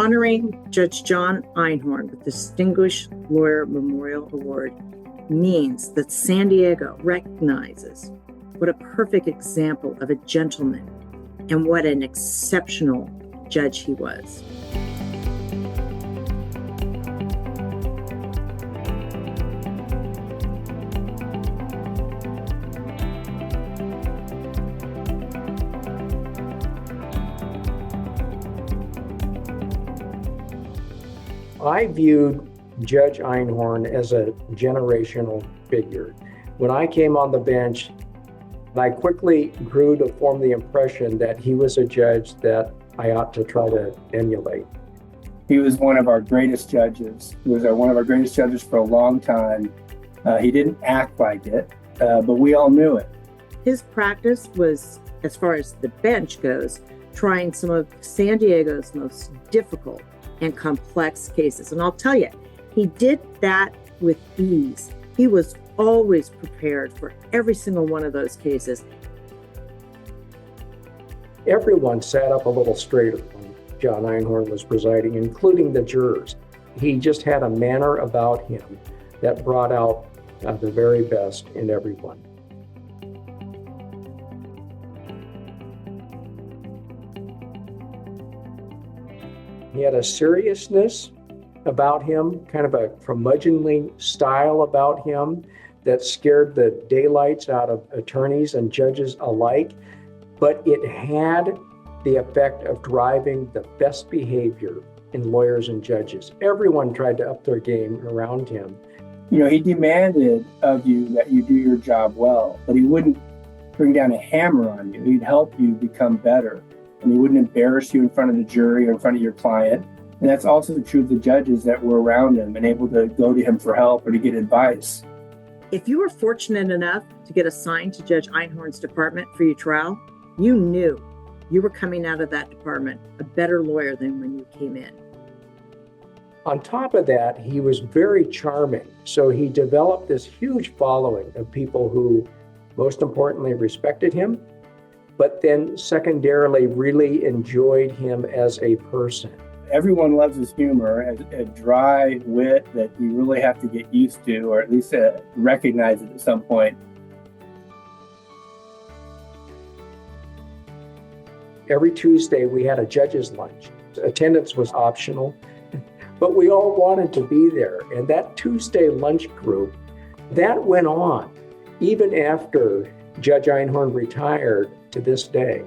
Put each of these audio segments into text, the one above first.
Honoring Judge John Einhorn with the Distinguished Lawyer Memorial Award means that San Diego recognizes what a perfect example of a gentleman and what an exceptional judge he was. I viewed Judge Einhorn as a generational figure. When I came on the bench, I quickly grew to form the impression that he was a judge that I ought to try to emulate. He was one of our greatest judges. He was one of our greatest judges for a long time. He didn't act like it, but we all knew it. His practice was, as far as the bench goes, trying some of San Diego's most difficult and complex cases. And I'll tell you, he did that with ease. He was always prepared for every single one of those cases. Everyone sat up a little straighter when John Einhorn was presiding, including the jurors. He just had a manner about him that brought out the very best in everyone. He had a seriousness about him, kind of a curmudgeonly style about him that scared the daylights out of attorneys and judges alike, but it had the effect of driving the best behavior in lawyers and judges. Everyone tried to up their game around him. You know, he demanded of you that you do your job well, but he wouldn't bring down a hammer on you. He'd help you become better. And he wouldn't embarrass you in front of the jury or in front of your client. And that's also true of the judges that were around him and able to go to him for help or to get advice. If you were fortunate enough to get assigned to Judge Einhorn's department for your trial, you knew you were coming out of that department a better lawyer than when you came in. On top of that, he was very charming. So he developed this huge following of people who, most importantly, respected him, but then secondarily really enjoyed him as a person. Everyone loves his humor, a dry wit that you really have to get used to, or at least recognize it at some point. Every Tuesday, we had a judge's lunch. Attendance was optional, but we all wanted to be there. And that Tuesday lunch group, that went on even after Judge Einhorn retired to this day.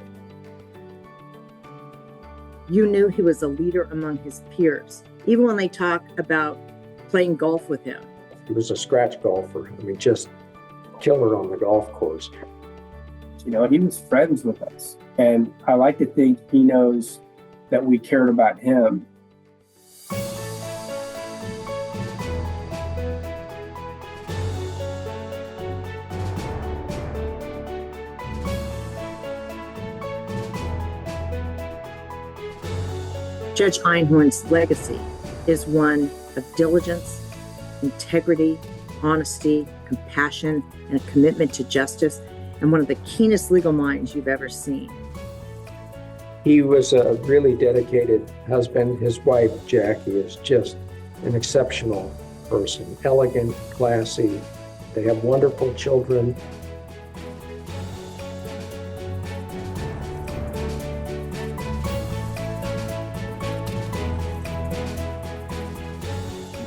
You knew he was a leader among his peers, even when they talk about playing golf with him. He was a scratch golfer. I mean, just killer on the golf course. You know, he was friends with us. And I like to think he knows that we cared about him. Judge Einhorn's legacy is one of diligence, integrity, honesty, compassion, and a commitment to justice, and one of the keenest legal minds you've ever seen. He was a really dedicated husband. His wife, Jackie, is just an exceptional person, elegant, classy. They have wonderful children.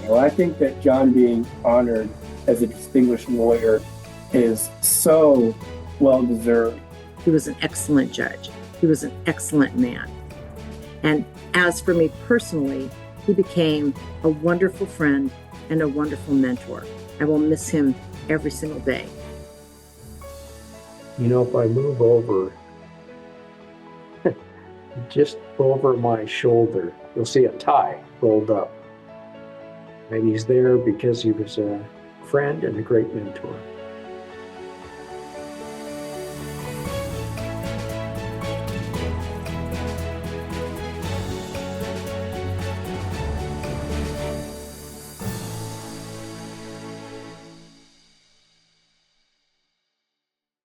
Well, I think that John being honored as a distinguished lawyer is so well-deserved. He was an excellent judge. He was an excellent man. And as for me personally, he became a wonderful friend and a wonderful mentor. I will miss him every single day. You know, if I move over, just over my shoulder, you'll see a tie rolled up. And he's there because he was a friend and a great mentor.